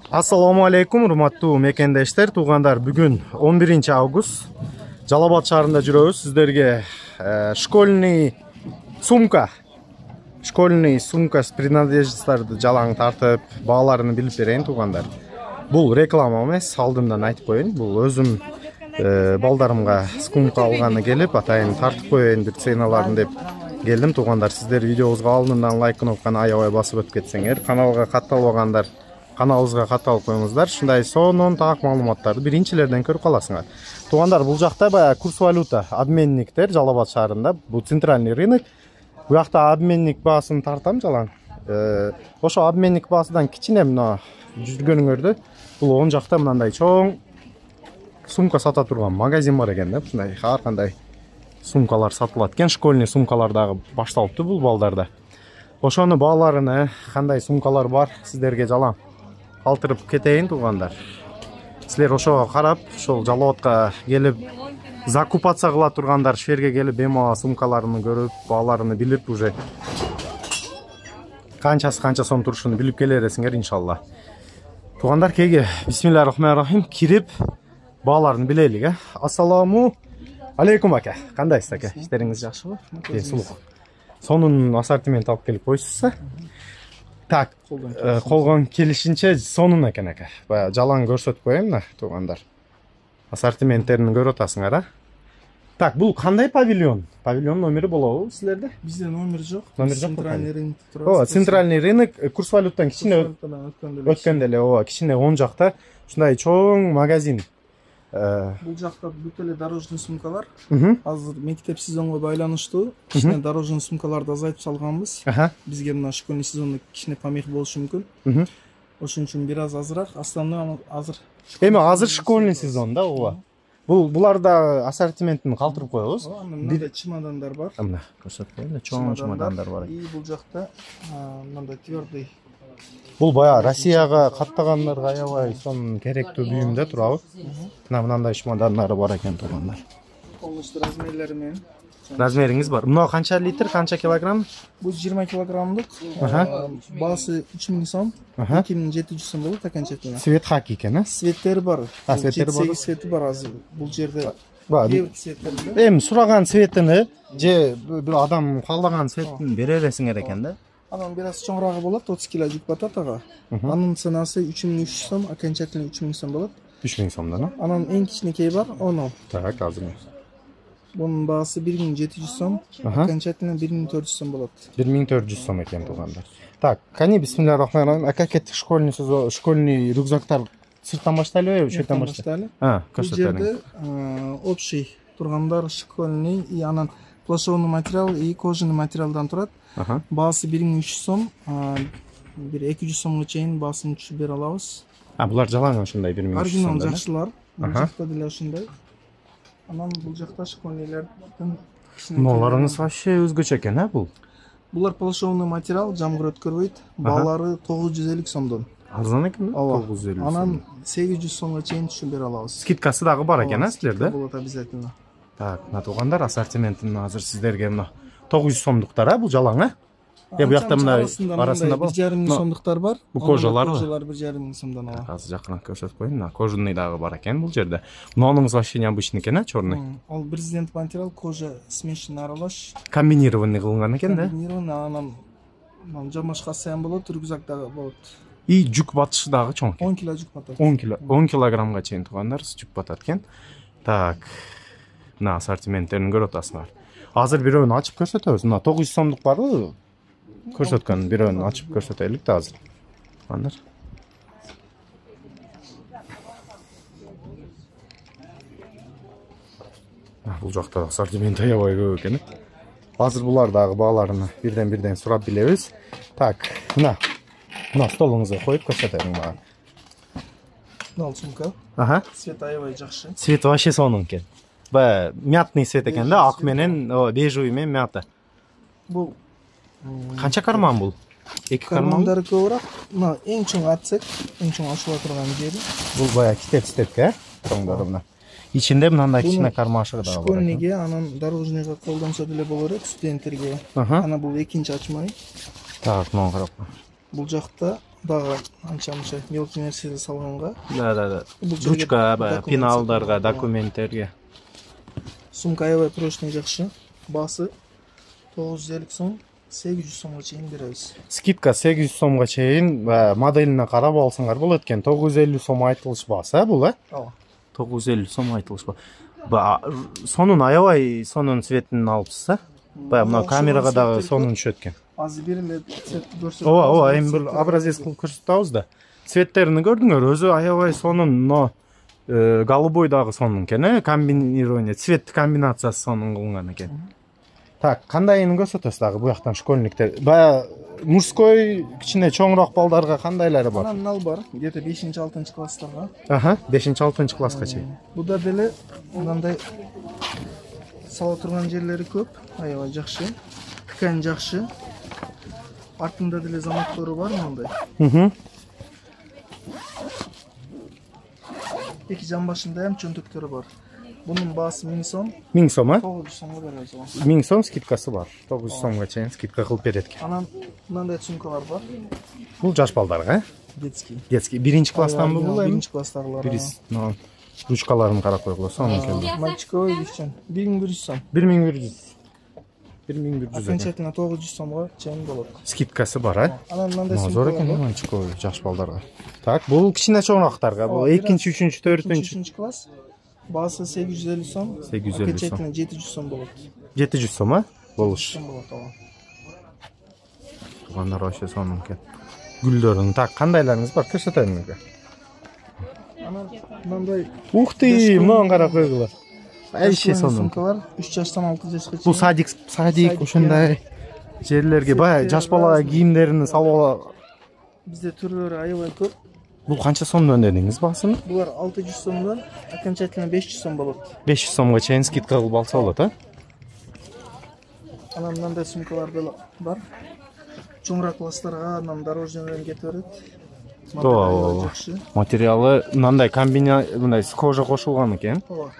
Assalamu alaikum, урматтуу мекендештер, туугандар. Бүгүн 11 август. Жалал Абад шаарында жүрөбүз. Сиздерге школьный сумка с принадлежностьтарды жалаң тартып, бааларын билип берейин, туугандар. Бул реклама эмес, алдымдан айтып коеюн. Бул өзүм балдарымга сумка алганы келип, атайын тартып коеюн бир ценаларын деп келдим, туугандар. Сиздер видеобузга алдындан лайк кнопканы аябай басып өтүп кетсеңер, каналга катталбагандар каналыбызга катталып коюңуздар. Ушундай сонун так маалыматтарды биринчилерден көрүп каласыңар. Туугандар, бул жакта баягы курс валюта обменниктер Жалал Абад шаарында. Бул центральный рынок. Бу жакта обменник баасын тартам жалаң. Ошо обменник баасынан кичине мына жүргөнүңөрдө бул оң жакта мындай чоң сумка сата турган магазин бар экен да. Ушундай ар кандай сумкалар сатылат экен. Школьный сумкалар дагы башталыптыр бул балдарда. Ошону бааларыны, кандай сумкалар бар, сиздерге жалаң калтырып кетейин, туугандар. Силер ошого карап, ошол Жалал Абадка келип закупаться кыла тургандар, шу жерге келип бемалал сумкаларын көрүп, бааларını билип, уже канча сом турушун билип келе бересиңер иншалла. Туугандар, кеге бисмиллахиррахманиррахим кирип бааларын билелик, Ассаламу алейкум ака. Кандайсыз ака? Иштериңиз жакшыбы? Сулук. Сонун ассортимент алып келип койсузса. Так, колгон келишинче сонун экен ака. Баягы жалаң көрсөтүп коеюн мына, туугандар. Ассортименттерин көрүп атасыңар, а? Так, бул кандай павильон? Павильон номери болобу силерде? Бизде номер жок. Центральный рынок турат. О, центральный рынок курс валютадан кичине өткөндө эле, ооба, кичине оң жакта ушундай чоң магазин. Бул жакта бүт эле дорожный сумкалар. Азыр мектеп сезонго байланыштуу кичине дорожный сумкаларды азайтып салганбыз. Бизге мына школьный сезондо кичине помех болушу мүмкүн. Ошон үчүн бир аз азыраак, основной азыр. Эми азыр школьный сезон да, ооба. Буларда ассортиментин калтырып коебуз. Мындай чемодандар бар. Мына көрсөтүп коеюн, чоң чемодандар бар. И бул жакта мындай твердый. Бул баягы Россияга каттагандарга аябай сонун керектүү бүйүм да турабы. Мындай чемодандары бар экен, туугандар. Полностью размерлери менен. Размериңиз бар. Мына канча литр, канча килограмм? Бул 20 килограммдык. Баасы 3000 сом, 2700 сом болот аканчатына. Цвет хаки экен, а? Цветтери бар. Цветтери бар. Цвети бар азыр. Бул жерде цветтер. Эми сураган цветини же бир адам каалаган цветин бере бересиңер экен да. Анан бир аз чоңураагы болот, 30 кг жүк батат ага. Анын ценасы 3300 сом, окончательно 3000 сом болот. 3000 сомдон, а? Анан эң кичинекей бар, оны. Так, азыр. Бунун баасы 1700 сом, окончательно 1400 сом болот. 1400 сом экен, туугандар. Так, кани бисмиллахиррахманиррахим. А как это школьный рюкзактар сырттан баштайлыбы, чөйттөн баштайлы? Көрсөтөлү. Жерде общий тургандар школьный и анан плашовый материал и кожаный материалдан турат. Баасы 1300 сом, бир 200 сомго чейин баасын түшүп бере алабыз. Булар жалаң ошондой 1300 сом. Оригинал жакшылар. Бул жакта деле ошондой. Анан бул жакта школьныйлердин Ноларыңыз вообще өзгөчө экен, а бул? Булар плашовый материал, жамгыр өткөрбөйт. Баалары 950 сомдон. Арзан экен, 950 сом. Анан 800 сомго чейин түшүп бере алабыз. Скидкасы дагы бар экен, а силерде? Болот обязательно. Так, мына туугандар, ассортиментин азыр сиздерге мына 900 сомдуктар, а бул жалаң, а? Бу жакта мына арасында 1,5 сомдуктар бар. Бул кожалар. Кожалар 1,5 сомдон алат. Азыр жакынан көрсөтүп коеюн. Мына кожаный дагы бар экен бул жерде. Мунунуз вообще необычный экен, а, чёрный. Ал президент материал, кожа смешанный аралаш. Комбинированный кылынган экен да? Комбинированный, анан жамашка саян болот, рюкзак дагы болот. И жүк батышы дагы чоң экен. 10 кг жүк батат. 10 килограммга чейин туугандар жүк батат экен. Так. Мына ассортименттерин көрүп атасыңар. Азыр бирөөнү ачып көрсөтөбүз. Мына 900 сомдук барбы? Көрсөткөн бирөөнү ачып көрсөтөлүк да азыр. Туугандар. Бул жакта ассортимент аябай көп экен. Азыр булар дагы бааларыны бирден сурап билебиз. Так, мына столуңузга коюп көрсөтөйүн мага. Мына сумка. Цвет аябай жакшы. Цвет вообще сонун экен. Баягы мятный цвет экен да, ак менен, бежевый менен мята. Бул канча карман бул? 2 карман. Кармандары көбүрөөк. Мына эң чоң атсек, эң чоң ачыла турган жери. Бул баягы китеп-степке, чоңдору мына. Ичинде мындай кичине кармашыгы да бар. Школьныйге, анан дорожныйга колдонсо деле болор экен, студенттерге. Анан бул экинчи ачмай. Так, мына карап. Бул жакта дагы анча мынча мелкий нерселерди салганга. Да. Ручка, пеналдарга, документтерге. Сумка аябай прочный жакшы. Баасы 950 сом, 800 сомго чейин беребиз. Скидка 800 сомго чейин моделине карап алсаңар болот экен. 950 сом айтылышпаса, бул, Ооба. 950 сом айтылышпа. Сонун аябай сонун цветин алыпсыз, мына камерага дагы сонун түшөт экен. Азыр бир эле цвет көрсөтүп. Ооба, эми бир образец кылып көрсөтөбүз да. Цветтерин көрдүңөр, өзү аябай сонун, но голубой дагы сонун экен, комбинирование, цвет комбинациясы сонун кылынган экен. Так, кандайын көрсөтөсүз дагы бу жактан школьниктер. Баягы мужской кичине чоңураак балдарга кандайлары бар? Анан бар, где-то 5-6 класстарга. 5-6 класска чейин. Буда деле мындай сала турган жерлери көп, аябай жакшы. Ткань жакшы. Артында деле замоктору бар мындай. Эки жан башында hem чөнтөктөрү бар. Bunun baası 1000 som. 1000 som, 900 somga berебиз. 1000 som скидкасы бар. 900 сомго чейин скидка кылып берет экен. Анан мындай сумкалар бар. Бул жаш балдарга, Детский. Детский. Биринчи класстан бул, биринчи класстагылар. Бирис, ручкаларын карап койгула, сонун экен. Мальчиковый девчон. 1100 сом. 1100. 1100. Окончательно 900 сомго чейин болот. Скидкасы бар, Анан мындай Зор экен мальчиковый жаш балдарга. Так, бул кичине чоңураактарга, бул 2-чү, 3-чү, 4-чү класс. Baası 850 som. 850 som. Окончательно 700 сом болот. 700 сом, болуш. Болот, ооба. Тугандар вообще сонун экен. Гүлдөрүн, так, кандайларыңыз бар, көрсөтөйүн мага. Анан мындай Ух ты, мынаны карап койгула. Айше сонун. Сумкалар 3 жаштан 6 жашка чейин. Бул садик ушундай жерлерге бая жаш балага кийимдерин салып. Бизде түрлөрү аябай көп. Бул канча сомдон дедиңиз баасын? Булар 600 сомдон окончательно 500 сом болот. 500 сомго чейин скидка кылып алса болот, Анан мындай сумкалар бар. Чоңураак класстарга анан дорожныйдан кетип берет. Ооба. Материалы мындай мындай кожа кошулган экен. Ооба.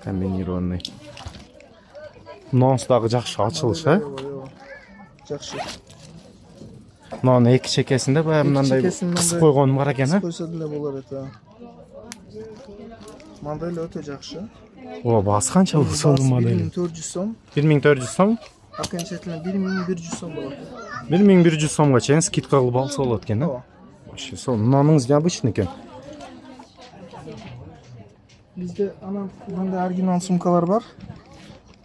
Комбинированный. Нонс дагы жакшы ачылыш, Жакшы. Мынанын эки чекесинде баягы мындай кысып койгон бар экен, Койсо деле болор эт. Модель өтө жакшы. Баасы канча бул сонун модель? 1400 сом. 1400 сом? Окончательно 1100 сом болот. 1100 сомго чейин скидка кылып алса болот экен, Вообще мынаныңыз необычный экен. Бизде анан мындай оригинал сумкалар бар.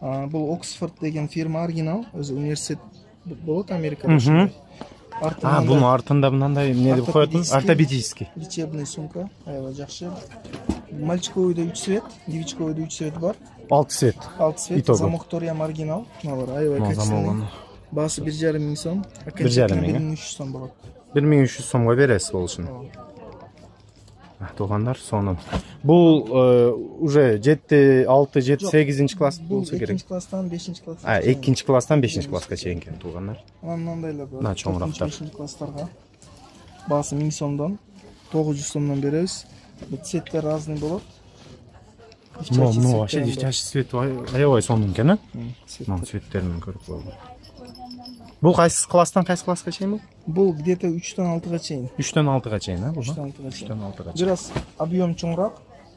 Бул Оксфорд деген фирма оригинал, өзү университет болот Америкада. Бунун артында мындай эмне деп коет? Ортопедический. Лечебный сумка, аябай жакшы. Мальчиковыйда 3 цвет, девичковыйда 3 цвет бар. 6 цвет. 6 цвет. Замоктор ям оригинал. Мыналар аябай качественный. Баасы 1500 сом. 1300 сом болот. 1300 сомго бересиз болушун. Тугандар сонун. Бул уже 7, 6, 7, 8 класс болсо керек. 2 класстан 5 класс. 2 класстан 5 класска чейин экен тугандар. Анан мындайлар бар. Мына чоңурактар. 5 класстарга. Баасы 1000 сомдон 900 сомдон беребиз. Бул цветтер разный болот. Ну, вообще девчачий цвет аябай сонун экен, Мына цветтерин көрүп койгон. Бул кайсы класстан кайсы класска чейин бул? Бул где-то 3-төн 6га чейин. 3-төн 6га чейин, 3-төн 6га чейин. 3-төн 6га чейин. Бир аз объем чоңураак,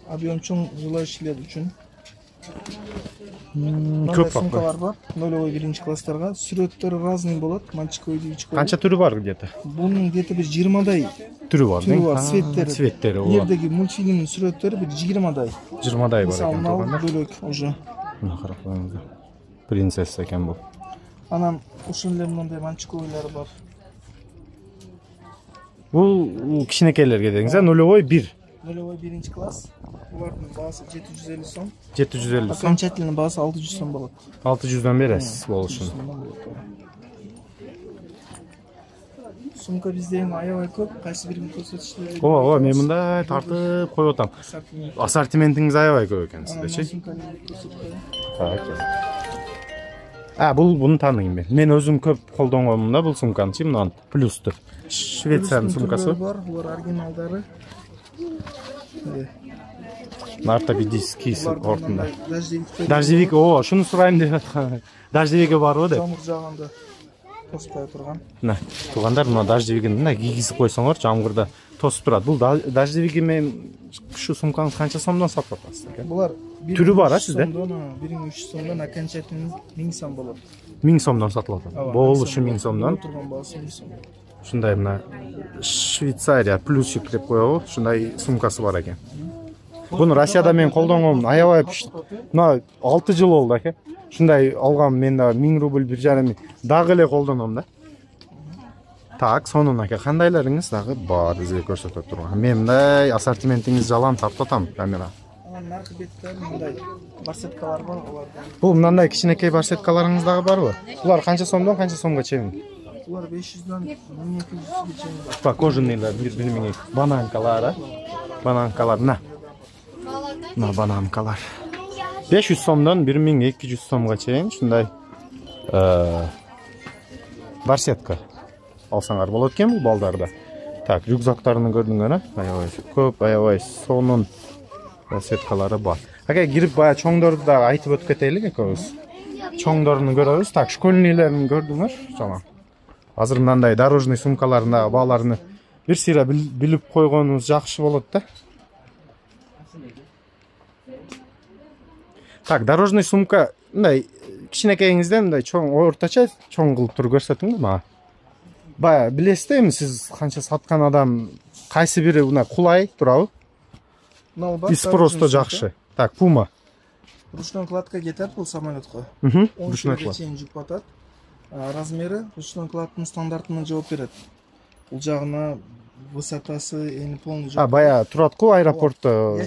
объем чоң желающийлер үчүн. Көп сумкалар бар. 0-1 класстарга сүрөттөрү разный болот, мальчиковый, девичковый. Канча түрү бар где-то? Бунун где-то бир 20дай түрү бар, цветтери. Жердеги мультфильмдин сүрөттөрү бир 20дай. 20дай бар экен тугандар. Бөлөк уже. Мына карап коюңуз. Принцесса экен бул. Анан ушул эле мындай мальчиковыйлар бар. Бул кичинекейлерге деңиз, 0-1. 0-1 класс. Булардын баасы 750 сом. 750 сом. Окончательно баасы 600 сом болот. 600дан бересиз болушун. Сумка бизде эми аябай көп, кайсы бирин көрсөтүштү. Ооба, мен мындай тартып коюп атам. Ассортиментиңиз аябай көп экен сиздечи. Буну тааныйм мен. Мен өзүм көп колдонгонмун да бул сумканычы, мынан плюсту. Швециянын сумкасы. Булар оригиналдары. Ортопедический сортунда. Дождевик. Дождевик, шуну сурайм деп аткан. Дождевиги барбы деп. Жамыр жаганда. тосуп кое турган. Мына туугандар, мына дождевигин мына кийгизип койсоңор, жамгырда тосуп турат. Бул дождевиги менен ушу сумкаңыз канча сомдон сатып атасыз экен? Булар Түрү бар а сизде? 1300 сомдон окончательный 1000 сом болот. 1000 сомдон сатылат. Бул ушу 1000 сомдон. Турган баасы 1000 сом. Ушундай мына Швейцария плюсчик деп коебу, ушундай сумкасы бар экен. Буну Россияда мен колдонгом аябай мына 6 жыл болду аке. Ушундай алгам мен да 1000 рубль 1,5 дагы эле колдоном да. Так, сонун аке, кандайларыңыз дагы бар бизге көрсөтөт турган. Мен мындай ассортиментиңиз жалан тартып атам камера. Наркы бетте мындай барсеткалар бар, алардан. Бул мындай кичинекей барсеткаларыңыз дагы барбы? Булар канча сомдон канча сомго чейин? Булар 500дан 1200ге чейин бар. Па кожаныйлар 1000 бананкалар, а? Бананкалар мына. Мына бананкалар. 500 сомдон 1200 сомго чейин ушундай барсетка алсаңар болот экен бул балдарда. Так, рюкзактарын көрдүңөр, а? Аябай көп, аябай сонун барсеткалары бар. Аке, кирип бая чоңдорду да айтып өтүп кетели экөөбүз. Чоңдорун көрөбүз. Так, школьныйлерин көрдүңөр, жаман. Азыр мындай дорожный сумкаларында бааларны бир сыйра билип койгонубуз жакшы болот да. Так, дорожный сумка мындай кичинекейиңизден мындай чоң, орточо чоң кылып туруп көрсөтүңүз мага. Бая билесиз эми сиз канча саткан адам кайсы бири мына кулай турабы? И просто жакшы. Так, Puma. Ручной кладка кетет бул самолетко. Ручной клад. Чейин жүк батат. Размери ручной кладдын стандартына жооп берет. Бул жагына высотасы эни полный жооп. Бая турат го аэропортто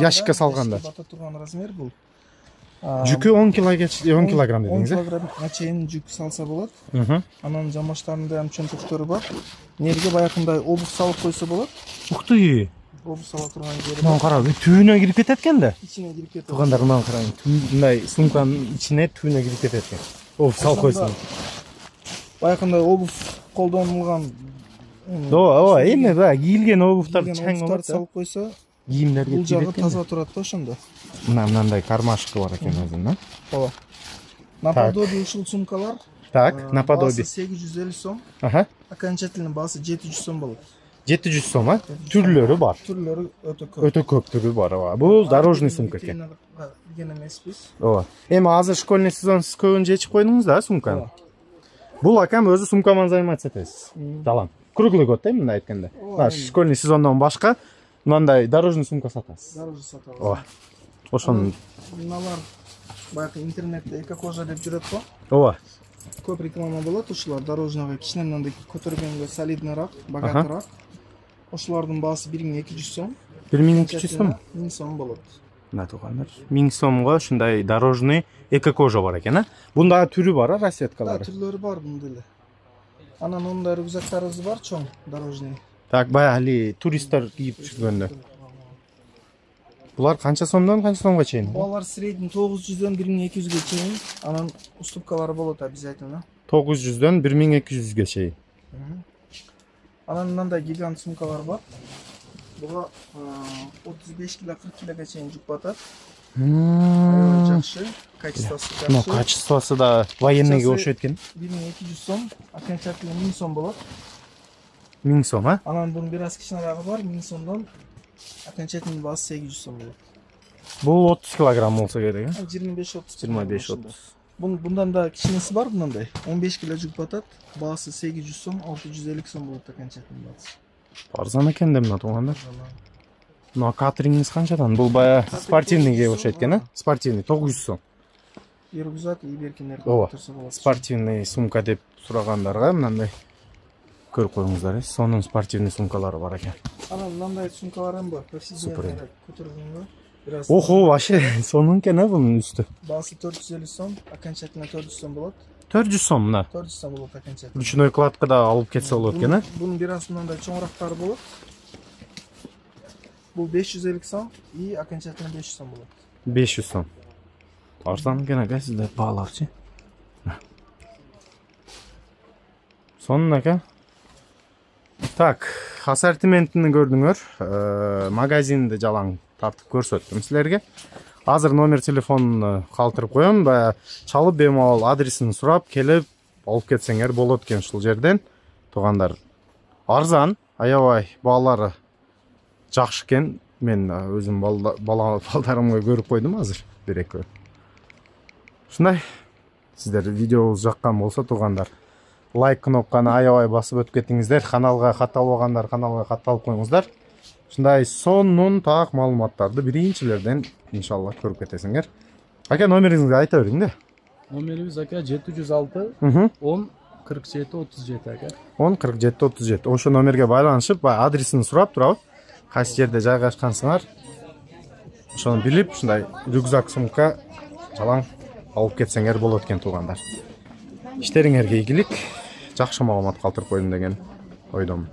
ящикке салганда. Бата турган размер бул. Жүкү 10 килограмм дедиңиз, э? 10 килограммга чейин жүк салса болот. Анан жамаштарында ham чөнтөктөрү бар. Нерге баягындай обув салып койсо болот. Ух ты! Обув сала турган жери. Мына кара, түбүнө кирип кетет экен да. Ичине кирип кетет. Туугандар, мына караңыз, мындай сумканын ичине түбүнө кирип кетет экен. Обув салып койсоң. Баягындай обув колдонулган. Ооба, эми баягы кийилген обувдар чаң болот. Салып койсо, кийимдерге бул жагы таза турат да ошондо. Мындай кармашкы бар экен өзүнүн, а? Ооба. Наподобие ушул сумкалар. Так, наподобие. 850 сом. Окончательный баасы 700 сом болот. 700 сом, а? Түрлөрү бар. Түрлөрү өтө көп. Өтө көп түрү бар, ооба. Бул дорожный сумка экен. Билген эмеспиз. Ооба. Эми азыр школьный сезон сиз көбүн жечип койдуңуз да сумканы. Бул акам өзү сумкаман заниматься этесиз. Жалан. Круглый год, мындай айтканда. Школьный сезондон башка мындай дорожный сумка сатасыз. Дорожный сатабыз. Ооба. Ошону мыналар баягы интернетте эко-кожа деп жүрөт го. Ооба. Көп реклама болот, ушулар дорожныйга кичине мындай көтөргөнгө солидныйраак, богатыраак. Ошолордун баасы 1200 сом. 1200 сом? 1000 сом болот. Мына туугандар, 1000 сомго ушундай дорожный эко-кожа бар экен, а? Бунда түрү бар, а, расцветкалары? Түрлөрү бар бунда эле. Анан мындай рюкзактарыбыз бар, чоң, дорожный. Так, баягы али туристтер кийип жүргөндө. Булар канча сомдон канча сомго чейин? Булар средний 900дөн 1200ге чейин, анан уступкалары болот обязательно. 900дөн 1200ге чейин. Анан мындай гигант сумкалар бар. Буга 35 кг 40 кг чейин жүк батат. Жакшы, качествосы жакшы. Ну, качествосы да военныйге окшойт экен. 1200 сом, окончательно 1000 сом болот. 1000 сом, а? Анан бунун бир аз кичинерагы бар, 1000 сомдон окончательный баасы 800 сом болот. Бул 30 килограмм болсо керек, а? 25-30. 25-30. Bundan da kişinesi var bundan da. 15 kilocuk batat. Bağısı 800 som, 650 som болот окончательный баасы. Арзан экен да мына туугандар. Мына катриңиз канчадан? Бул бая спортивныйге окшойт экен, а? Спортивный 900 сом. Рюкзак и беркинер көтөрсө болот. Спортивный сумка деп сурагандарга мындай көрүп коюңуздар, сонун спортивный сумкалары бар экен. Анан мындай сумкаларым бар. Повседневный көтөргөнгө. Охо, вообще сонун экен, а бунун үстү. Баасы 450 сом, окончательно 400 сом болот. 400 сом мына. 400 сом болот окончательно. Ручной кладкада алып кетсе болот экен, а? Бунун бир аз мындай чоңурактары болот. Бул 550 сом и окончательно 500 сом болот. 500 сом. Арзан экен ака, сизде бааларчы. Сонун экен. Так, ассортиментini көрдүңөр. Магазинди жалаң тартып көрсөттүм силерге. Азыр номер телефонун калтырып коем. Чалып бемалал адресин сурап келип алып кетсеңер болот экен ушул жерден. Туугандар, арзан, аябай баалары жакшы экен. Мен өзүм балдарымга көрүп койдум азыр бир-экөө. Ушундай, сиздер видеобуз жаккан болсо туугандар, лайк кнопканы аябай басып өтүп кетиңиздер. Каналга катталбагандар каналга катталып коюңуздар. Ушундай сонун так маалыматтарды биринчилерден иншалла көрүп кетесиңер. Ака, номериңизди айта бериң да. Номерибиз ака 706 10 47 37 ака. 10 47 37. Ошо номерге байланышып, адресин сурап турабы. Кайсы жерде жайгашкансыңар? Ошону билип, ушундай рюкзак, сумка жалаң алып кетсеңер болот экен туугандар. Иштериңерге ийгилик, жакшы маалымат калтырып койдум деген ойдомун.